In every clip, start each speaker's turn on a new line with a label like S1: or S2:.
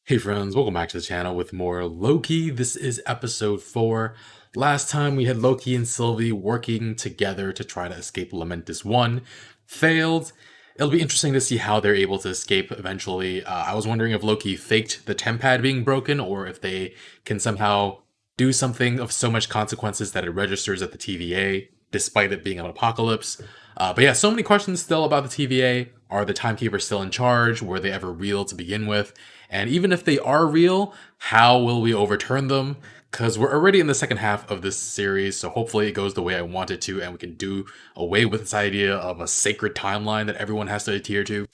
S1: Hey friends, welcome back to the channel with more Loki. This is episode 4. Last time we had Loki and Sylvie working together to try to escape Lamentus 1. Failed. It'll be interesting to see how they're able to escape eventually. I was wondering if Loki faked the temp pad being broken or if they can somehow do something of so much consequences that it registers at the TVA despite it being an apocalypse. But yeah, so many questions still about the TVA. Are the Timekeepers still in charge? Were they ever real to begin with? And even if they are real, how will we overturn them? Because we're already in the second half of this series, so hopefully it goes the way I want it to, and we can do away with this idea of a sacred timeline that everyone has to adhere to.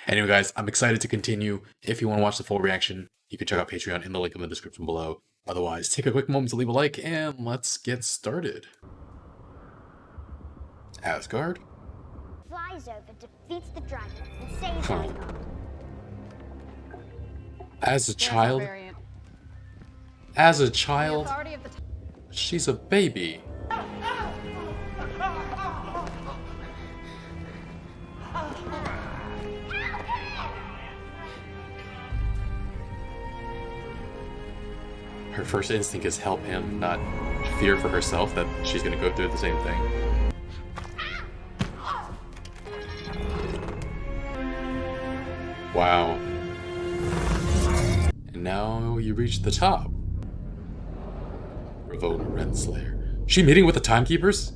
S1: Anyway, guys, I'm excited to continue. If you want to watch the full reaction, you can check out Patreon in the link in the description below. Otherwise, take a quick moment to leave a like, and let's get started. Asgard?
S2: Flies over, defeats the dragon, and saves Asgard.
S1: As a child, she's a baby. Her first instinct is help him, not fear for herself that she's gonna go through the same thing. Wow. And now you reach the top. Ravonna Renslayer. She meeting with the Timekeepers?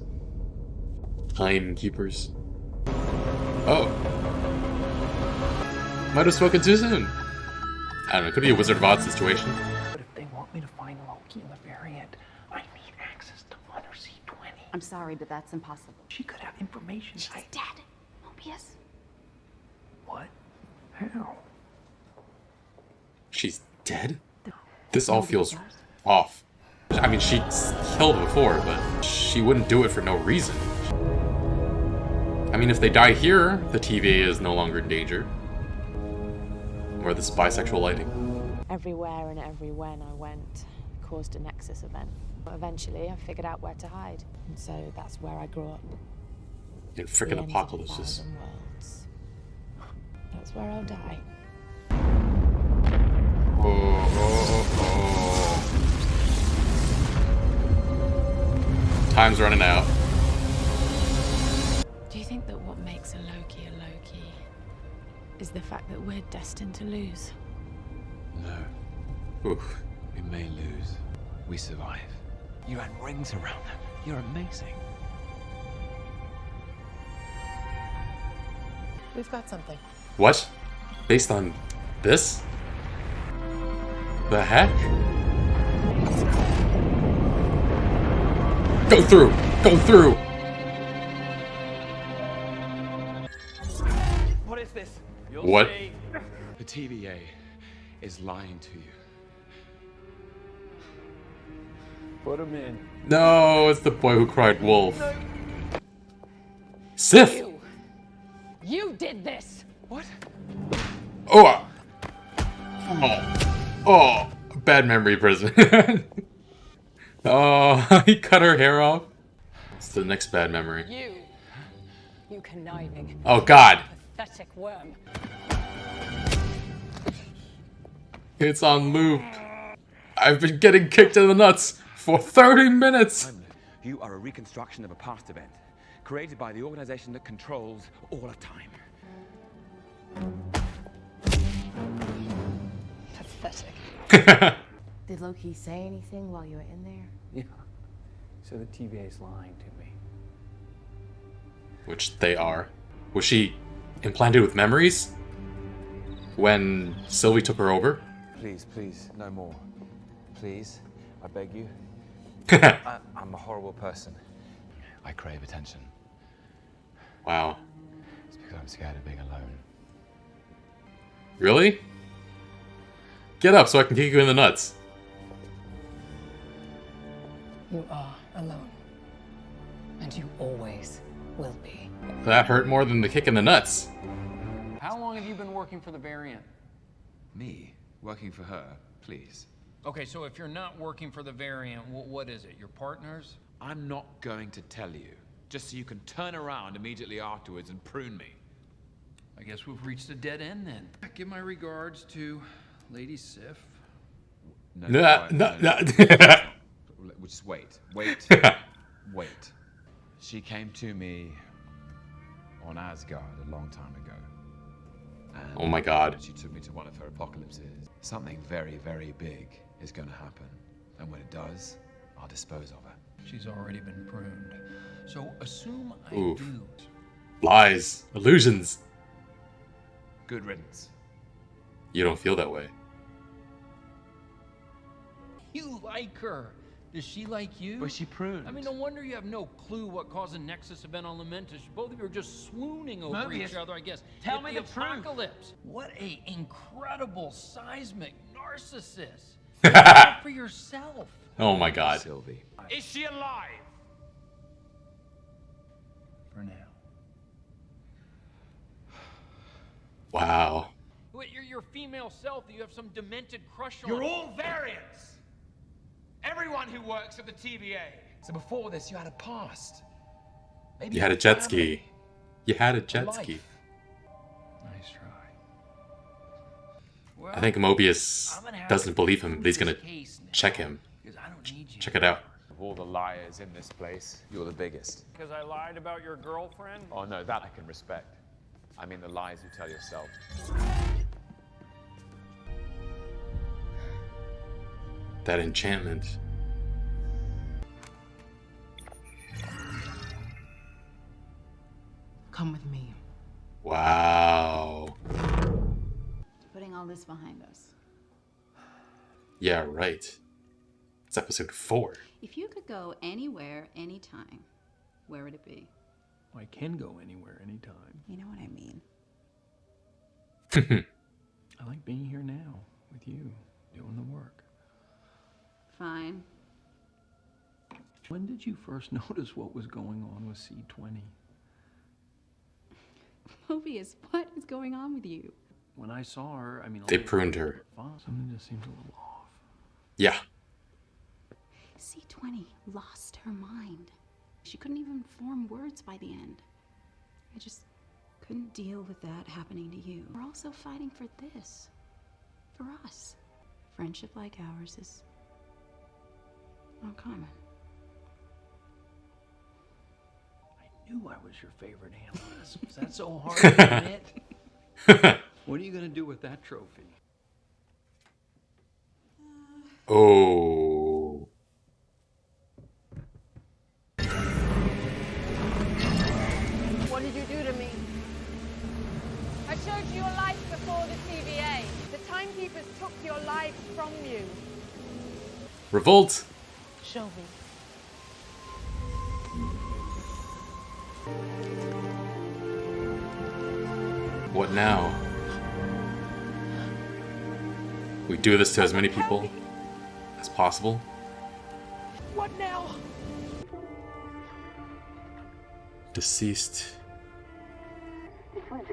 S1: Timekeepers. Oh. Might have spoken too soon. I don't know, it could be a Wizard of Oz situation.
S3: But if they want me to find Loki in the variant, I need access to Undersea 20.
S4: I'm sorry, but that's impossible.
S3: She could have information.
S2: She's dead, Mobius.
S3: What? How?
S1: She's dead? This all feels off. I mean, she's killed before, but she wouldn't do it for no reason. I mean, if they die here, the TVA is no longer in danger. Or this bisexual lighting.
S5: Everywhere and every when I went caused a Nexus Event. But eventually, I figured out where to hide. And so that's where I grew up.
S1: In frickin' apocalypses.
S5: Worlds. That's where I'll die.
S1: Time's running out.
S5: Do you think that what makes a Loki is the fact that we're destined to lose?
S6: No.
S1: Oof.
S6: We may lose. We survive. You had rings around them. You're amazing.
S5: We've got something.
S1: What? Based on this? The heck? Go through! Go through!
S3: What is this?
S1: What?
S6: The TVA is lying to you.
S3: Put him in.
S1: No, it's the boy who cried wolf. Sif!
S4: You did this!
S6: What?
S1: Oh! Oh! Bad memory prison. Oh, he cut her hair off. It's the next bad memory.
S4: You conniving,
S1: Oh god!
S4: pathetic worm.
S1: It's on loop. I've been getting kicked in the nuts for 30 minutes!
S7: You are a reconstruction of a past event, created by the organization that controls all of time.
S4: Pathetic. Did Loki say anything while you were in there?
S3: Yeah. So the TVA's lying to me.
S1: Which they are. Was she implanted with memories? When Sylvie took her over?
S7: Please, please, no more. Please, I beg you. I'm a horrible person.
S6: I crave attention.
S1: Wow.
S6: It's because I'm scared of being alone.
S1: Really? Get up so I can kick you in the nuts.
S4: You are alone. And you always will be.
S1: That hurt more than the kick in the nuts.
S8: How long have you been working for the variant?
S6: Me? Working for her? Please.
S8: Okay, so if you're not working for the variant, what is it? Your partners?
S6: I'm not going to tell you, just so you can turn around immediately afterwards and prune me.
S8: I guess we've reached a dead end then. Give my regards to Lady Sif?
S1: No.
S7: Just wait. Wait. She came to me on Asgard a long time ago. And
S1: Oh my god.
S7: she took me to one of her apocalypses. Something very, very big is going to happen. And when it does, I'll dispose of her.
S8: She's already been pruned. So assume I
S1: Oof.
S8: do.
S1: Lies. Illusions.
S7: Good riddance.
S1: You don't feel that way.
S8: You like her. Does she like you?
S7: Was she pruned?
S8: I mean, no wonder you have no clue what caused a Nexus Event on Lamentus. Both of you are just swooning over
S3: Mobius,
S8: each other, I guess.
S3: tell
S8: It's
S3: me
S8: the
S3: the truth.
S8: apocalypse. What a incredible seismic narcissist. Look out for yourself.
S1: Oh my god.
S7: Sylvie.
S3: Is she alive?
S8: For now.
S1: Wow.
S8: What, you're your female self that you have some demented crush on.
S3: You're all variants. Everyone who works at the TVA.
S7: So before this, you had a past. Maybe
S1: You had a jet ski. You had a jet
S7: life.
S1: ski.
S8: Nice try.
S1: I think Mobius doesn't believe him, but he's gonna check him.
S8: Because I don't need you.
S1: Check it out.
S7: Of all the liars in this place, you're the biggest.
S9: Because I lied about your girlfriend?
S7: Oh no, that I can respect. I mean the lies you tell yourself.
S1: That enchantment.
S4: Come with me.
S1: Wow.
S10: Putting all this behind us.
S1: Yeah, right. It's episode 4.
S10: If you could go anywhere, anytime, where would it be?
S8: I can go anywhere, anytime.
S10: You know what I mean.
S8: I like being here now with you, doing the work.
S10: Fine.
S8: When did you first notice what was going on with C20?
S10: Mobius, what is going on with you?
S8: When I saw her, I mean...
S1: They pruned her.
S8: Something just seems a little off.
S1: Yeah.
S10: C20 lost her mind. She couldn't even form words by the end. I just couldn't deal with that happening to you. We're also fighting for this. For us. Friendship like ours is not common.
S8: I knew I was your favorite analyst. Was that so hard to admit? What are you going to do with that trophy?
S1: Oh.
S5: What did you do to me? I showed you your life before the TVA. The Timekeepers took your lives from you.
S1: Revolt.
S5: Show me.
S1: What now? We do this to as many people as possible.
S8: What now?
S1: Deceased.
S2: This was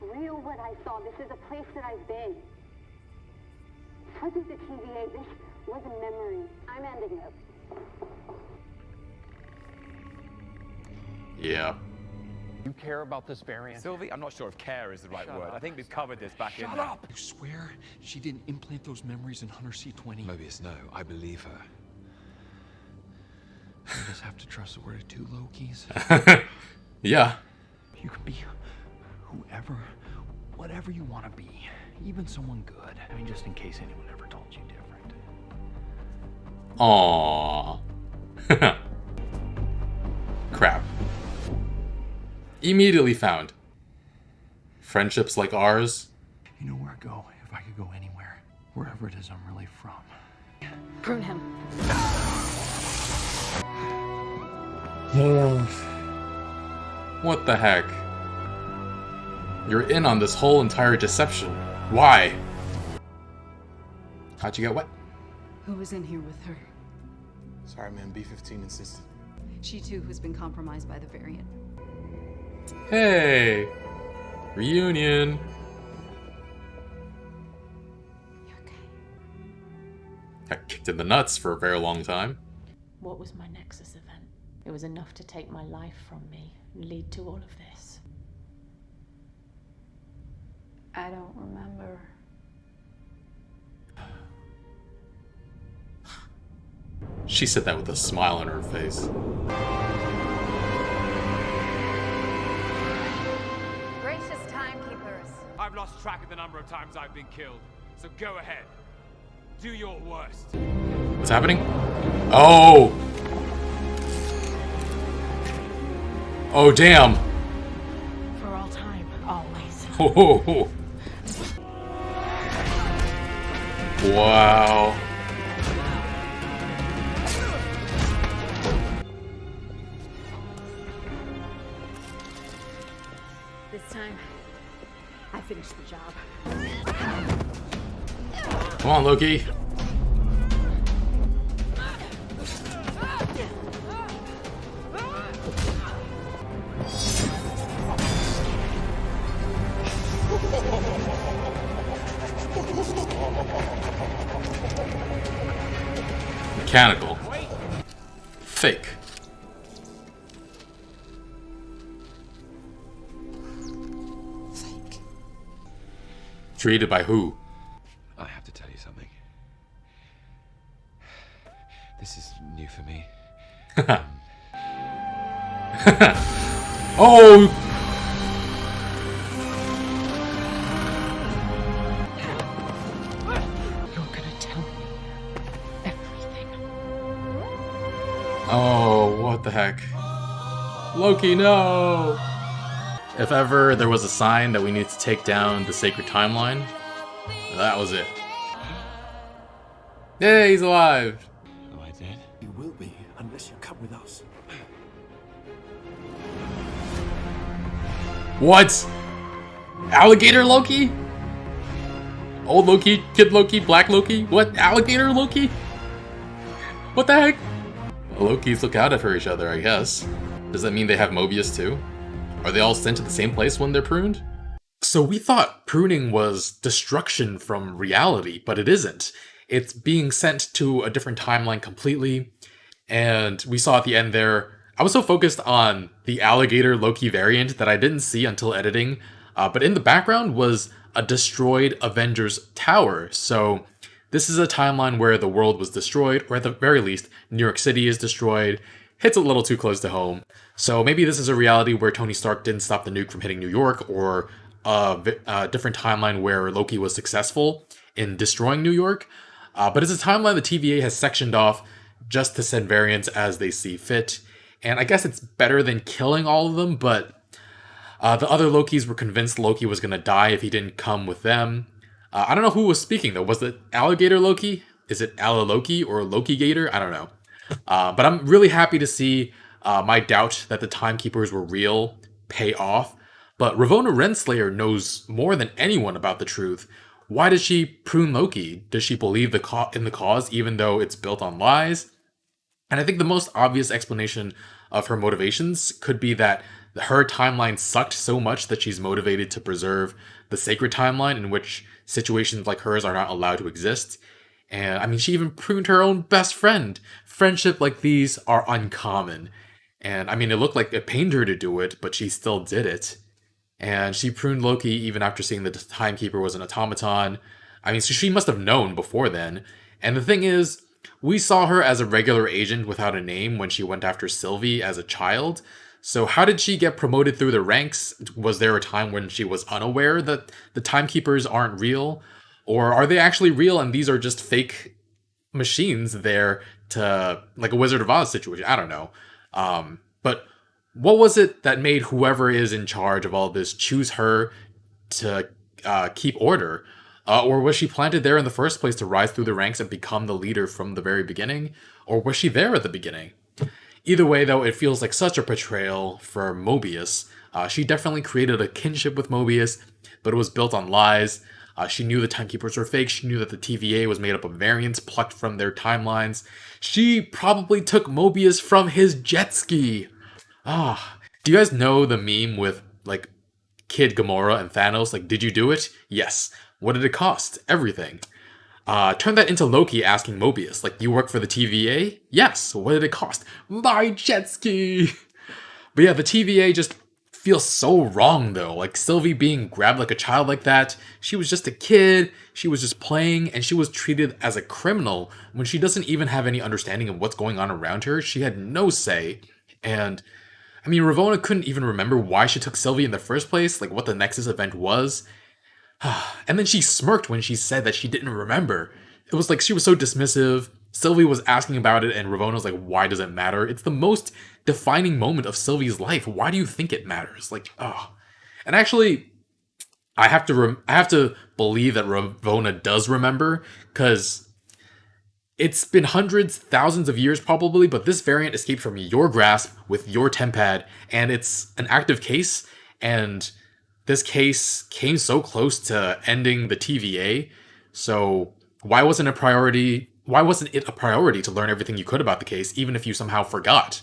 S2: real what I saw. This is a place that I've been. This wasn't the TVA. This was a memory. I'm ending it.
S1: Yeah.
S3: You care about this variant?
S7: Sylvie, I'm not sure if care is the right word. I think we've covered this back in
S3: Shut
S7: there.
S3: up!
S8: You swear she didn't implant those memories in Hunter C20?
S7: Mobius, no, I believe her.
S8: I just have to trust the word of 2 Lokis.
S1: Yeah.
S8: You can be whoever, whatever you want to be. Even someone good. I mean, just in case anyone ever told you different.
S1: Aww. Crap. Immediately found. Friendships like ours.
S8: You know where I go if I could go anywhere. Wherever it is I'm really from.
S10: Prune him.
S1: What the heck? You're in on this whole entire deception. Why? How'd you get wet?
S10: Who was in here with her?
S11: Sorry, man. B-15 insisted.
S10: She too has been compromised by the variant.
S1: Hey! Reunion!
S10: You okay?
S1: Got kicked in the nuts for a very long time.
S5: What was my Nexus event? It was enough to take my life from me and lead to all of this.
S10: I don't remember.
S1: She said that with a smile on her face.
S5: Gracious timekeepers.
S9: I've lost track of the number of times I've been killed, so go ahead. Do your worst.
S1: What's happening? Oh! Oh, damn!
S10: For all time, always.
S1: Oh, wow.
S5: This time, I finished the job.
S1: Come on, Loki. Mechanical. Fake. Treated by who?
S6: I have to tell you something. This is new for me.
S1: Oh!
S3: You're gonna tell me everything.
S1: Oh, what the heck? Loki, no! If ever there was a sign that we need to take down the sacred timeline, that was it. Yay, he's alive!
S6: Am I dead?
S8: You will be, unless you come with us.
S1: What? Alligator Loki? Old Loki, Kid Loki, Black Loki? What? Alligator Loki? What the heck? Well, Lokis look out for each other, I guess. Does that mean they have Mobius too? Are they all sent to the same place when they're pruned? So we thought pruning was destruction from reality, but it isn't. It's being sent to a different timeline completely. And we saw at the end there, I was so focused on the alligator Loki variant that I didn't see until editing. But in the background was a destroyed Avengers tower. So this is a timeline where the world was destroyed, or at the very least, New York City is destroyed. Hits a little too close to home. So maybe this is a reality where Tony Stark didn't stop the nuke from hitting New York, or a different timeline where Loki was successful in destroying New York. But it's a timeline the TVA has sectioned off just to send variants as they see fit. And I guess it's better than killing all of them, but the other Lokis were convinced Loki was going to die if he didn't come with them. I don't know who was speaking though. Was it Alligator Loki? Is it Alla Loki or Loki Gator? I don't know. But I'm really happy to see my doubt that the Timekeepers were real pay off. But Ravonna Renslayer knows more than anyone about the truth. Why does she prune Loki? Does she believe in the cause even though it's built on lies? And I think the most obvious explanation of her motivations could be that her timeline sucked so much that she's motivated to preserve the sacred timeline in which situations like hers are not allowed to exist. And I mean, she even pruned her own best friend. Friendship like these are uncommon. And I mean, it looked like it pained her to do it, but she still did it. And she pruned Loki even after seeing the Timekeeper was an automaton. I mean, so she must have known before then. And the thing is, we saw her as a regular agent without a name when she went after Sylvie as a child. So how did she get promoted through the ranks? Was there a time when she was unaware that the Timekeepers aren't real? Or are they actually real and these are just fake machines there to, like a Wizard of Oz situation? I don't know. But what was it that made whoever is in charge of all this choose her to keep order? Or was she planted there in the first place to rise through the ranks and become the leader from the very beginning? Or was she there at the beginning? Either way, though, it feels like such a betrayal for Mobius. She definitely created a kinship with Mobius, but it was built on lies. She knew the Timekeepers were fake. She knew that the TVA was made up of variants plucked from their timelines. She probably took Mobius from his jet ski. Do you guys know the meme with, like, Kid Gamora and Thanos? Like, did you do it? Yes. What did it cost? Everything. Turn that into Loki asking Mobius, like, you work for the TVA? Yes. What did it cost? My jet ski! But yeah, the TVA just feels so wrong though. Like Sylvie being grabbed like a child like that. She was just a kid. She was just playing, and she was treated as a criminal when she doesn't even have any understanding of what's going on around her. She had no say. And I mean, Ravonna couldn't even remember why she took Sylvie in the first place, like what the Nexus event was. And then she smirked when she said that she didn't remember. It was like she was so dismissive. Sylvie was asking about it, and Ravonna was like, why does it matter? It's the most defining moment of Sylvie's life. Why do you think it matters? Like, oh. And actually, I have to believe that Ravonna does remember, because it's been hundreds, thousands of years probably, but this variant escaped from your grasp with your tempad, and it's an active case, and this case came so close to ending the TVA, so why wasn't it a priority to learn everything you could about the case, even if you somehow forgot?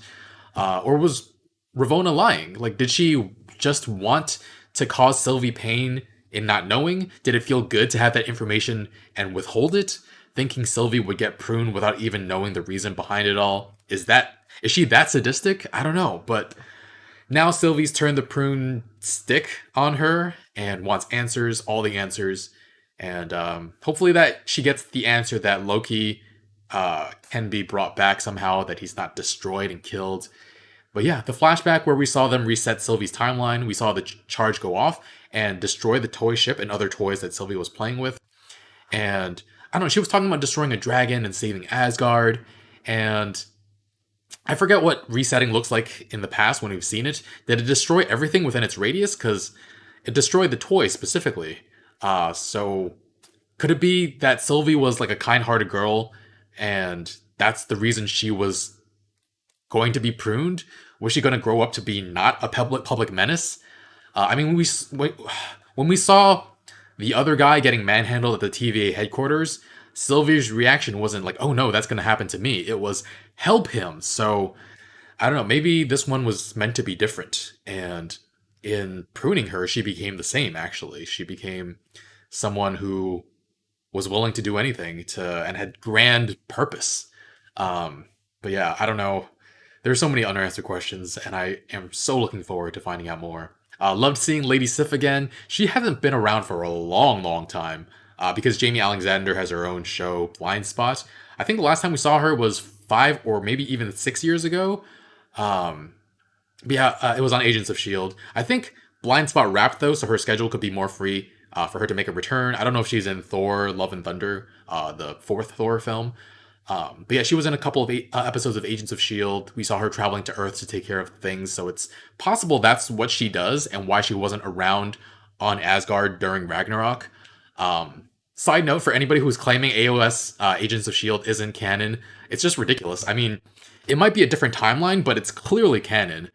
S1: Or was Ravonna lying? Like, did she just want to cause Sylvie pain in not knowing? Did it feel good to have that information and withhold it, thinking Sylvie would get pruned without even knowing the reason behind it all? Is she that sadistic? I don't know, but now Sylvie's turned the prune stick on her and wants answers, all the answers, and hopefully that she gets the answer that Loki can be brought back somehow, that he's not destroyed and killed. But yeah, the flashback where we saw them reset Sylvie's timeline, we saw the charge go off and destroy the toy ship and other toys that Sylvie was playing with. And I don't know, she was talking about destroying a dragon and saving Asgard, and I forget what resetting looks like in the past when we've seen it. Did it destroy everything within its radius? Because it destroyed the toy specifically. So could it be that Sylvie was like a kind-hearted girl, and that's the reason she was going to be pruned? Was she going to grow up to be not a public menace? I mean, when we saw the other guy getting manhandled at the TVA headquarters, Sylvie's reaction wasn't like, oh no, that's going to happen to me. It was, help him. So, I don't know, maybe this one was meant to be different. And in pruning her, she became the same, actually. She became someone who was willing to do anything and had grand purpose. But yeah, I don't know. There's so many unanswered questions, and I am so looking forward to finding out more. Loved seeing Lady Sif again. She hasn't been around for a long, long time. Because Jamie Alexander has her own show, Blind Spot. I think the last time we saw her was 5 or maybe even 6 years ago. It was on Agents of S.H.I.E.L.D. I think Blind Spot wrapped though, so her schedule could be more free for her to make a return. I don't know if she's in Thor, Love and Thunder, the 4th Thor film. But yeah, she was in a couple of episodes of Agents of S.H.I.E.L.D. We saw her traveling to Earth to take care of things, so it's possible that's what she does and why she wasn't around on Asgard during Ragnarok. Side note, for anybody who's claiming AOS Agents of S.H.I.E.L.D. isn't canon, it's just ridiculous. I mean, it might be a different timeline, but it's clearly canon.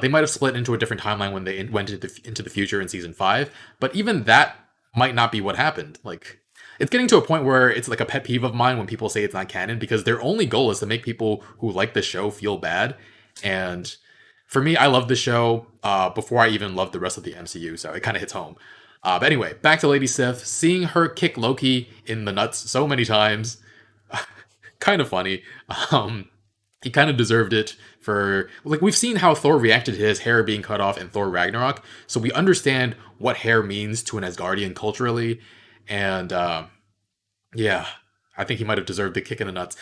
S1: They might have split into a different timeline when they went into the future in Season 5, but even that might not be what happened. Like, it's getting to a point where it's like a pet peeve of mine when people say it's not canon, because their only goal is to make people who like the show feel bad. And for me, I love the show before I even loved the rest of the MCU, so it kind of hits home. But anyway, back to Lady Sif. Seeing her kick Loki in the nuts so many times, kind of funny. He kind of deserved it for, like, we've seen how Thor reacted to his hair being cut off in Thor Ragnarok, so we understand what hair means to an Asgardian culturally, and yeah, I think he might have deserved the kick in the nuts.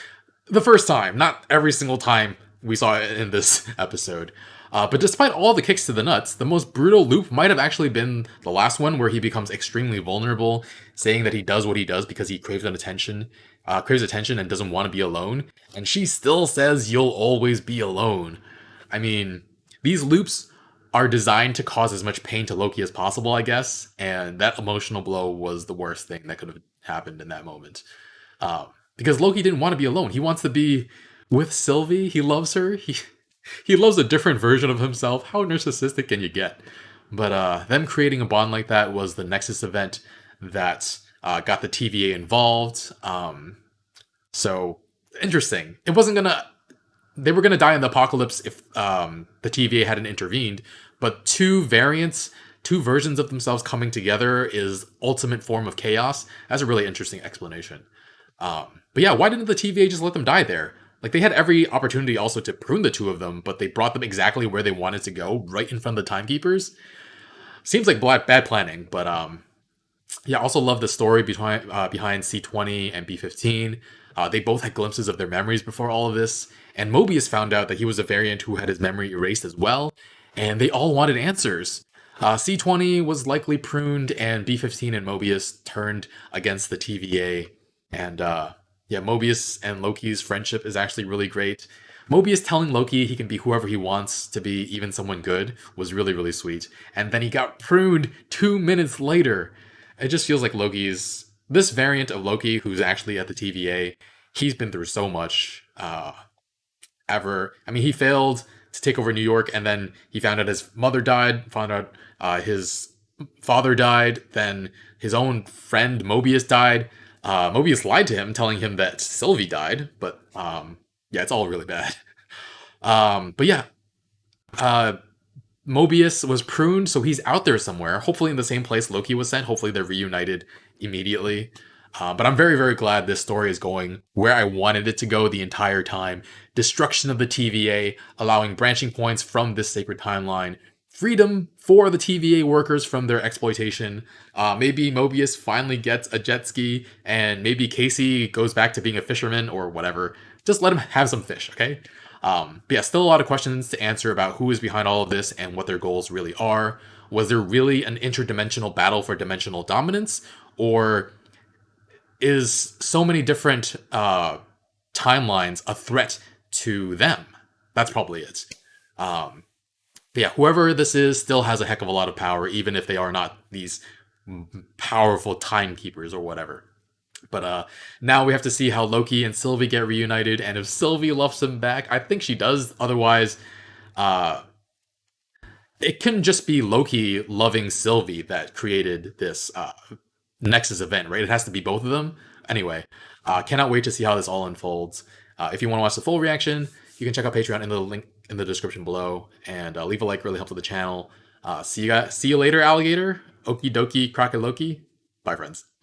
S1: The first time, not every single time we saw it in this episode. But despite all the kicks to the nuts, the most brutal loop might have actually been the last one, where he becomes extremely vulnerable, saying that he does what he does because he craves attention and doesn't want to be alone. And she still says, "You'll always be alone." I mean, these loops are designed to cause as much pain to Loki as possible, I guess. And that emotional blow was the worst thing that could have happened in that moment. Because Loki didn't want to be alone. He wants to be with Sylvie. He loves her. He loves a different version of himself. How narcissistic can you get? But them creating a bond like that was the Nexus event that got the TVA involved. So, interesting. They were gonna die in the apocalypse if the TVA hadn't intervened, but two versions of themselves coming together is ultimate form of chaos. That's a really interesting explanation. But yeah, why didn't the TVA just let them die there? Like, they had every opportunity also to prune the two of them, but they brought them exactly where they wanted to go, right in front of the Timekeepers. Seems like bad planning, but yeah, I also love the story behind C20 and B15. They both had glimpses of their memories before all of this, and Mobius found out that he was a variant who had his memory erased as well, and they all wanted answers. C20 was likely pruned, and B15 and Mobius turned against the TVA, and yeah, Mobius and Loki's friendship is actually really great. Mobius telling Loki he can be whoever he wants to be, even someone good, was really, really sweet. And then he got pruned 2 minutes later. It just feels like this variant of Loki, who's actually at the TVA, he's been through so much. He failed to take over New York, and then he found out his mother died, found out his father died, then his own friend Mobius died. Mobius lied to him, telling him that Sylvie died, but yeah, it's all really bad. But yeah, Mobius was pruned, so he's out there somewhere, hopefully in the same place Loki was sent. Hopefully they're reunited immediately. But I'm very, very glad this story is going where I wanted it to go the entire time. Destruction of the TVA, allowing branching points from this sacred timeline. Freedom for the TVA workers from their exploitation. Maybe Mobius finally gets a jet ski, and maybe Casey goes back to being a fisherman or whatever. Just let him have some fish, okay? But yeah, still a lot of questions to answer about who is behind all of this and what their goals really are. Was there really an interdimensional battle for dimensional dominance? Or is so many different timelines a threat to them? That's probably it. But yeah, whoever this is still has a heck of a lot of power, even if they are not these powerful timekeepers or whatever. But now we have to see how Loki and Sylvie get reunited, and if Sylvie loves him back. I think she does. Otherwise, it can just be Loki loving Sylvie that created this Nexus event, right? It has to be both of them. Anyway, cannot wait to see how this all unfolds. If you want to watch the full reaction, you can check out Patreon in the link in the description below, and leave a like, really helps with the channel. See you later, alligator. Okie dokie, crockett Loki. Bye, friends.